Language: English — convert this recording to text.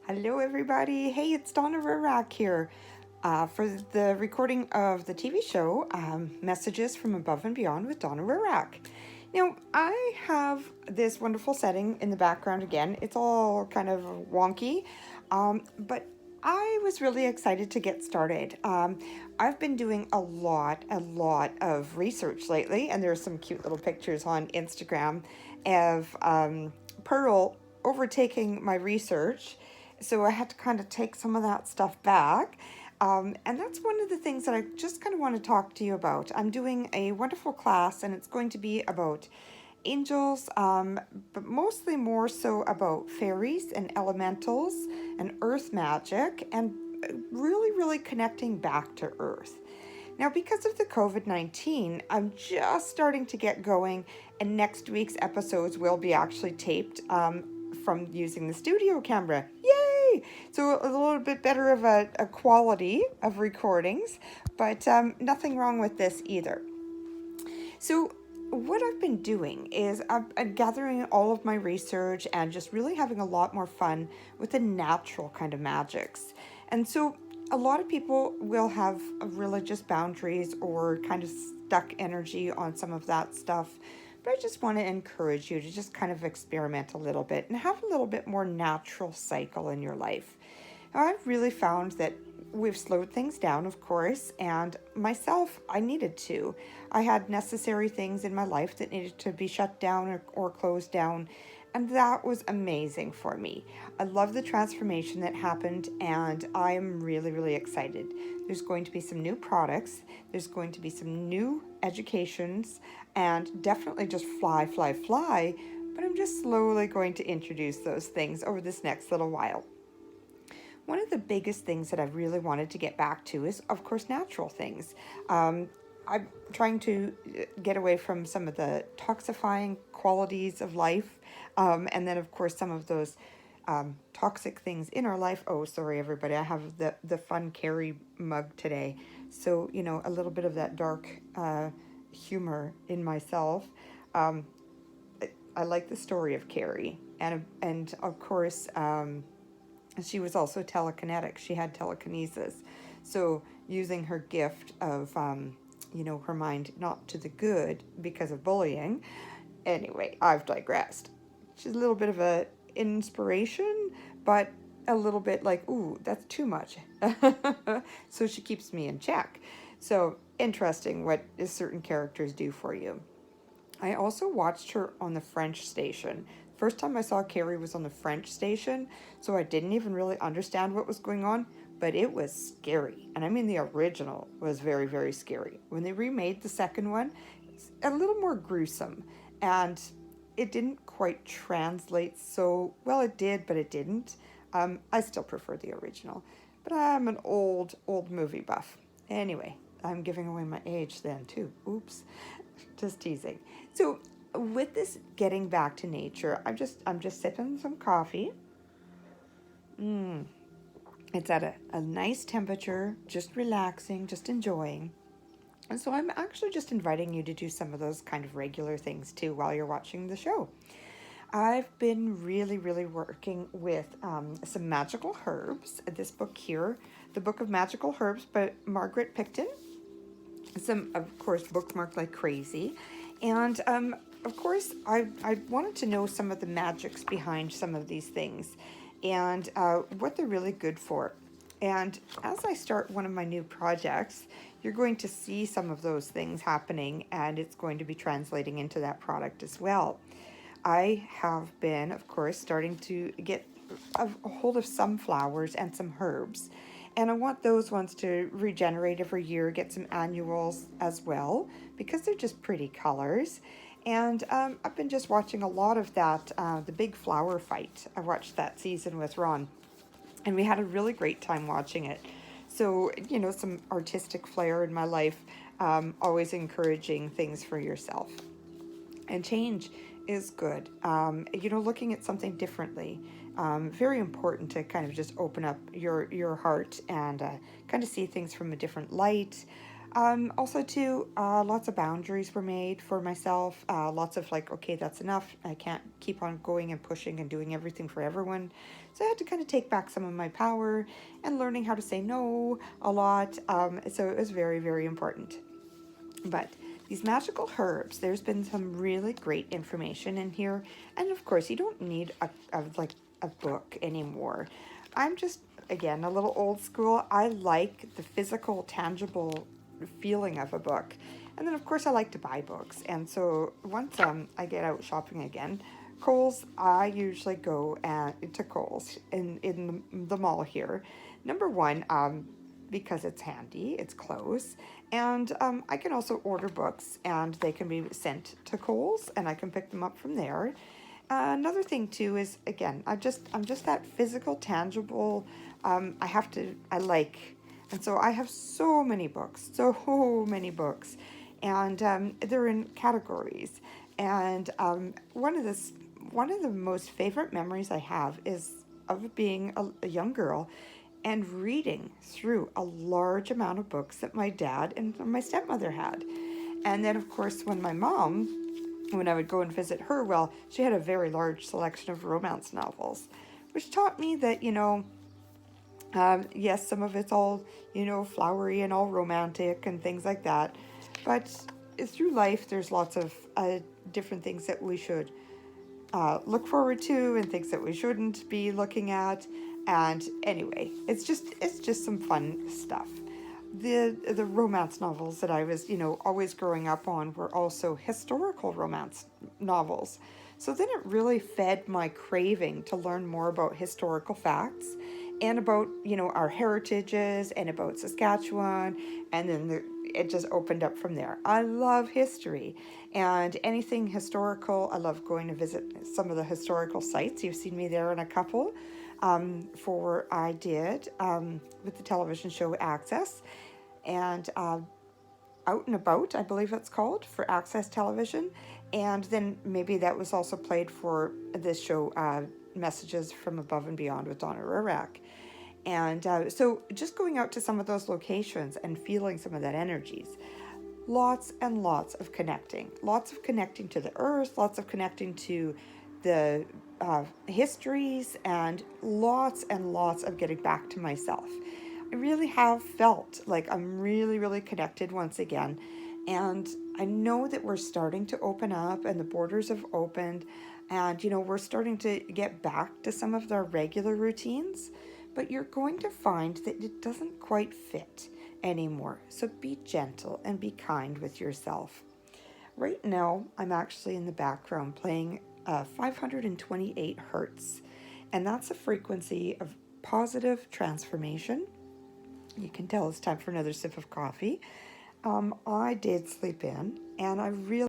Hello, everybody. Hey, it's Donna Rurak here for the recording of the TV show Messages from Above and Beyond with Donna Rurak. Now, I have this wonderful setting in the background again. It's all kind of wonky, but I was really excited to get started. I've been doing a lot of research lately, and there's some cute little pictures on Instagram of Pearl overtaking my research. So I had to kind of take some of that stuff back. And that's one of the things that I just kind of want to talk to you about. I'm doing a wonderful class, and it's going to be about angels, but mostly more so about fairies and elementals and earth magic, and really connecting back to earth. Now, because of the COVID-19, I'm just starting to get going, and next week's episodes will be actually taped from using the studio camera. Yay! So a little bit better of a quality of recordings, but nothing wrong with this either. So what I've been doing is I'm gathering all of my research and just really having a lot more fun with the natural kind of magics. And so a lot of people will have religious boundaries or kind of stuck energy on some of that stuff. But I just want to encourage you to just kind of experiment a little bit and have a little bit more natural cycle in your life. Now, I've really found that we've slowed things down, of course, and myself, I needed to. I had necessary things in my life that needed to be shut down or closed down, and that was amazing for me. I love the transformation that happened, and I am really excited. There's going to be some new products, there's going to be some new educations, and definitely just fly, but I'm just slowly going to introduce those things over this next little while. One of the biggest things that I've really wanted to get back to is, of course, natural things. I'm trying to get away from some of the toxifying qualities of life, and then, of course, some of those toxic things in our life. Oh, sorry, everybody. I have the fun Carrie mug today. So, a little bit of that dark humor in myself. I like the story of Carrie. And of course, she was also telekinetic. She had telekinesis. So using her gift of, her mind not to the good because of bullying. Anyway, I've digressed. She's a little bit of a inspiration, but a little bit like, ooh, that's too much. So she keeps me in check. So interesting what certain characters do for you. I also watched her on the French station. First time I saw Carrie was on the French station, so I didn't even really understand what was going on, but it was scary. And I mean, the original was very scary. When they remade the second one, it's a little more gruesome, and it didn't quite translate so well. It did, but it didn't. I still prefer the original, but I'm an old movie buff. Anyway, I'm giving away my age then too. Oops. Just teasing. So with this getting back to nature, I'm just sipping some coffee. It's at a nice temperature, just relaxing, just enjoying. And so I'm actually just inviting you to do some of those kind of regular things too while you're watching the show. I've been really working with some magical herbs. This book here, The Book of Magical Herbs by Margaret Picton. Some, of course, bookmarked like crazy. And, of course, I wanted to know some of the magics behind some of these things and what they're really good for. And as I start one of my new projects, you're going to see some of those things happening, and it's going to be translating into that product as well. I have been, of course, starting to get a hold of some flowers and some herbs. And I want those ones to regenerate every year, get some annuals as well, because they're just pretty colors. And I've been just watching a lot of that, the Big Flower Fight. I watched that season with Ron, and we had a really great time watching it. So, some artistic flair in my life, always encouraging things for yourself. And change is good. Looking at something differently. Very important to kind of just open up your heart and kind of see things from a different light. Also, too, lots of boundaries were made for myself. Lots of like, okay, that's enough. I can't keep on going and pushing and doing everything for everyone. So I had to kind of take back some of my power and learning how to say no a lot. So it was very, very important. But these magical herbs, there's been some really great information in here. And of course, you don't need a book anymore. I'm just, again, a little old school. I like the physical, tangible feeling of a book. And then, of course, I like to buy books. And so once I get out shopping again, Kohl's, I usually go to Kohl's in the mall here. Number one, because it's handy, it's close, and I can also order books and they can be sent to Kohl's and I can pick them up from there. Another thing too is, again, I'm just that physical, tangible. I like, and so I have so many books, and they're in categories. And one of the most favorite memories I have is of being a young girl and reading through a large amount of books that my dad and my stepmother had. And then, of course, when I would go and visit her, well, she had a very large selection of romance novels, which taught me that, yes, some of it's all, flowery and all romantic and things like that. But through life, there's lots of different things that we should look forward to and things that we shouldn't be looking at. And anyway, it's just some fun stuff. The romance novels that I was, always growing up on were also historical romance novels. So then it really fed my craving to learn more about historical facts and about, our heritages and about Saskatchewan. And then it just opened up from there. I love history and anything historical. I love going to visit some of the historical sites. You've seen me there in a couple. I did with the television show Access, and Out and About, I believe it's called, for Access Television. And then maybe that was also played for this show, Messages from Above and Beyond with Donna Rurak. And so just going out to some of those locations and feeling some of that energies. Lots and lots of connecting. Lots of connecting to the earth, lots of connecting to the histories, and lots of getting back to myself. I really have felt like I'm really, really connected once again. And I know that we're starting to open up and the borders have opened and, we're starting to get back to some of our regular routines, but you're going to find that it doesn't quite fit anymore. So be gentle and be kind with yourself. Right now, I'm actually in the background playing 528 hertz, and that's a frequency of positive transformation. You can tell it's time for another sip of coffee. I did sleep in, and I really